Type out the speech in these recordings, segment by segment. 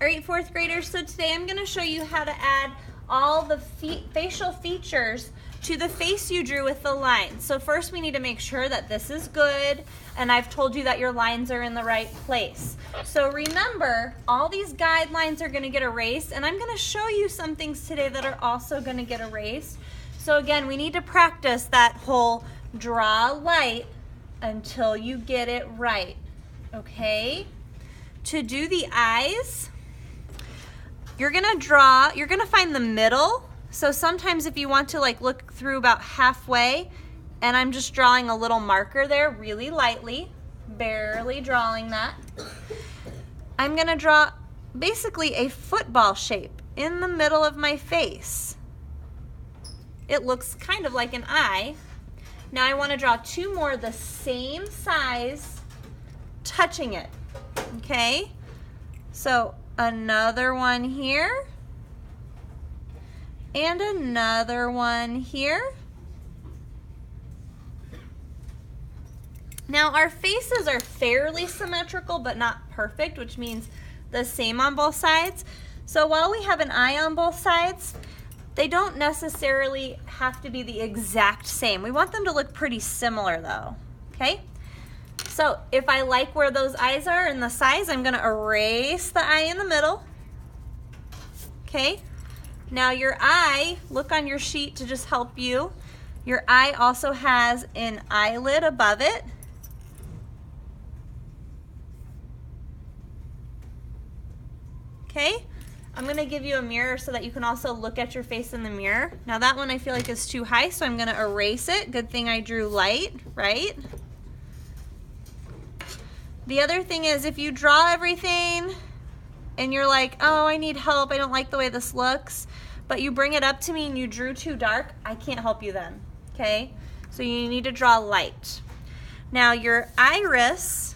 All right, fourth graders, so today I'm going to show you how to add all the facial features to the face you drew with the lines. So first we need to make sure that this is good, and I've told you that your lines are in the right place. So remember, all these guidelines are going to get erased, and I'm going to show you some things today that are also going to get erased. So again, we need to practice that whole draw light until you get it right, okay? To do the eyes, you're gonna find the middle. So sometimes if you want to like look through about halfway, and I'm just drawing a little marker there really lightly, barely drawing that. I'm gonna draw basically a football shape in the middle of my face. It looks kind of like an eye. Now I wanna draw two more the same size, touching it, okay? So another one here, and another one here. Now our faces are fairly symmetrical but not perfect, which means the same on both sides. So while we have an eye on both sides, they don't necessarily have to be the exact same. We want them to look pretty similar though, okay? So if I like where those eyes are and the size, I'm gonna erase the eye in the middle. Okay, now your eye, look on your sheet to just help you. Your eye also has an eyelid above it. Okay, I'm gonna give you a mirror so that you can also look at your face in the mirror. Now that one I feel like is too high, so I'm gonna erase it. Good thing I drew light, right? The other thing is if you draw everything and you're like, oh, I need help, I don't like the way this looks, but you bring it up to me and you drew too dark, I can't help you then, okay? So you need to draw light. Now your iris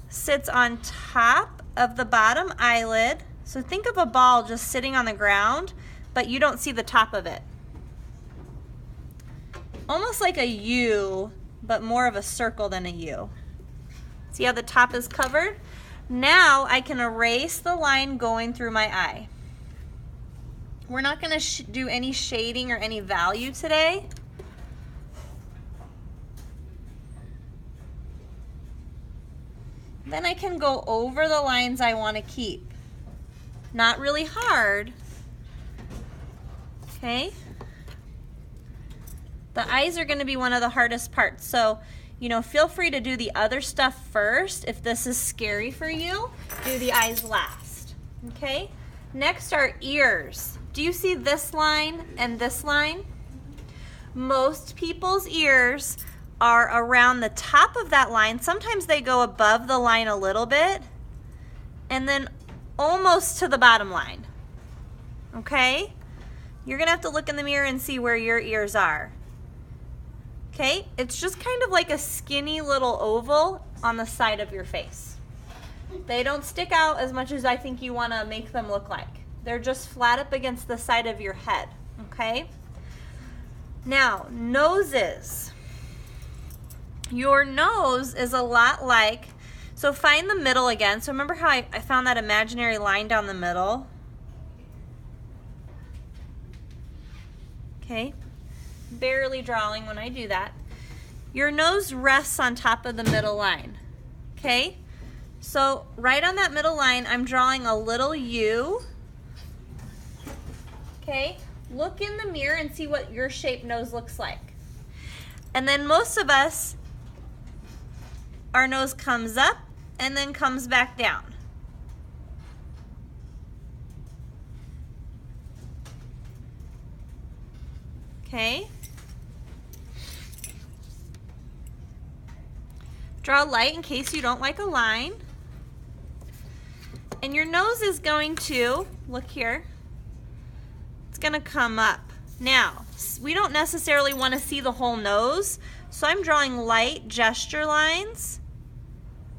sits on top of the bottom eyelid. So think of a ball just sitting on the ground, but you don't see the top of it. Almost like a U, but more of a circle than a U. See how the top is covered? Now I can erase the line going through my eye. We're not going to do any shading or any value today. Then I can go over the lines I want to keep. Not really hard. Okay? The eyes are going to be one of the hardest parts. So, you know, feel free to do the other stuff first. If this is scary for you, do the eyes last, okay? Next are ears. Do you see this line and this line? Most people's ears are around the top of that line. Sometimes they go above the line a little bit, and then almost to the bottom line, okay? You're gonna have to look in the mirror and see where your ears are. Okay, it's just kind of like a skinny little oval on the side of your face. They don't stick out as much as I think you want to make them look like. They're just flat up against the side of your head, okay? Now, noses. Your nose is a lot like, so find the middle again. So remember how I found that imaginary line down the middle? Okay. Barely drawing when I do that. Your nose rests on top of the middle line, okay? So right on that middle line, I'm drawing a little U, okay? Look in the mirror and see what your shaped nose looks like. And then most of us, our nose comes up and then comes back down. Okay? Draw light in case you don't like a line. And your nose is going to, look here, it's going to come up. Now, we don't necessarily want to see the whole nose, so I'm drawing light gesture lines.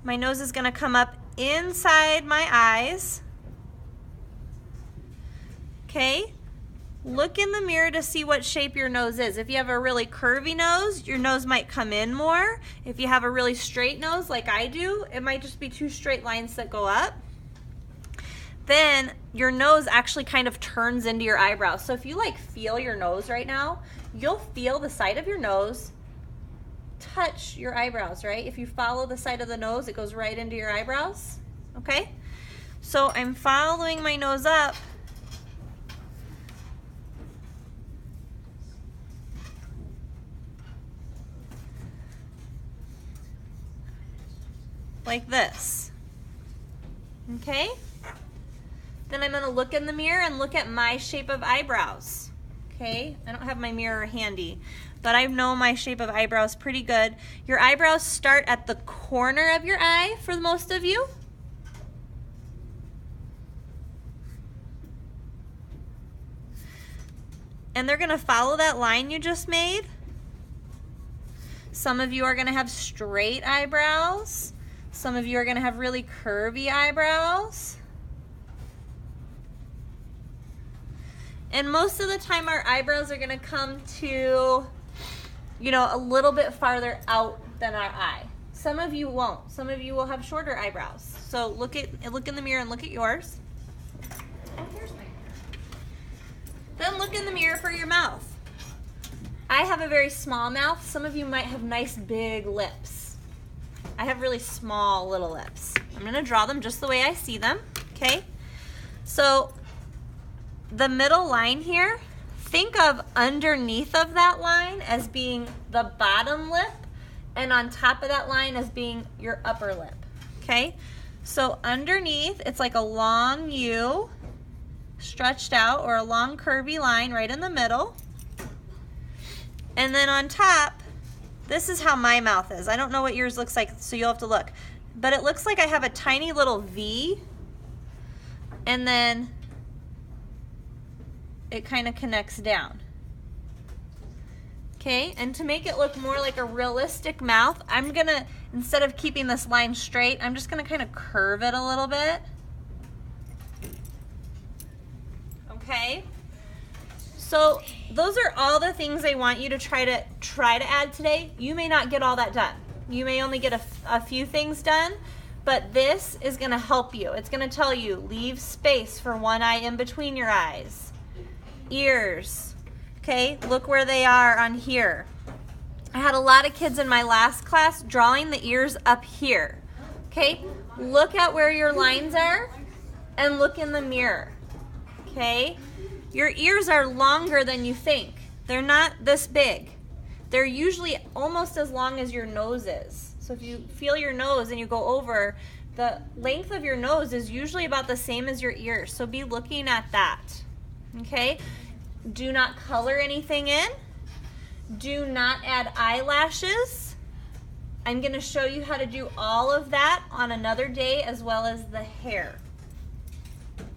My nose is going to come up inside my eyes. Okay? Look in the mirror to see what shape your nose is. If you have a really curvy nose, your nose might come in more. If you have a really straight nose like I do, it might just be two straight lines that go up. then your nose actually kind of turns into your eyebrows. So if you like feel your nose right now, you'll feel the side of your nose touch your eyebrows, right? If you follow the side of the nose, it goes right into your eyebrows, okay? So I'm following my nose up. Like this, okay? Then I'm gonna look in the mirror and look at my shape of eyebrows, okay? I don't have my mirror handy, but I know my shape of eyebrows pretty good. Your eyebrows start at the corner of your eye for most of you. And they're gonna follow that line you just made. Some of you are gonna have straight eyebrows. Some of you are gonna have really curvy eyebrows. And most of the time our eyebrows are gonna come to, you know, a little bit farther out than our eye. Some of you won't. Some of you will have shorter eyebrows. So look in the mirror and look at yours. Oh, here's my mirror. Then look in the mirror for your mouth. I have a very small mouth. Some of you might have nice big lips. I have really small little lips. I'm gonna draw them just the way I see them, okay? So the middle line here, think of underneath of that line as being the bottom lip, and on top of that line as being your upper lip, okay? So underneath, it's like a long U stretched out, or a long curvy line right in the middle. And then on top, this is how my mouth is. I don't know what yours looks like, so you'll have to look. But it looks like I have a tiny little V, and then it kind of connects down. Okay, and to make it look more like a realistic mouth, I'm gonna, instead of keeping this line straight, I'm just gonna kind of curve it a little bit. Okay? So those are all the things I want you to try to add today. You may not get all that done. You may only get a few things done, but this is gonna help you. It's gonna tell you, leave space for one eye in between your eyes. Ears, okay? Look where they are on here. I had a lot of kids in my last class drawing the ears up here, okay? Look at where your lines are and look in the mirror, okay? Your ears are longer than you think. They're not this big. They're usually almost as long as your nose is. So if you feel your nose and you go over, the length of your nose is usually about the same as your ears. So be looking at that, okay? Do not color anything in. Do not add eyelashes. I'm gonna show you how to do all of that on another day, as well as the hair.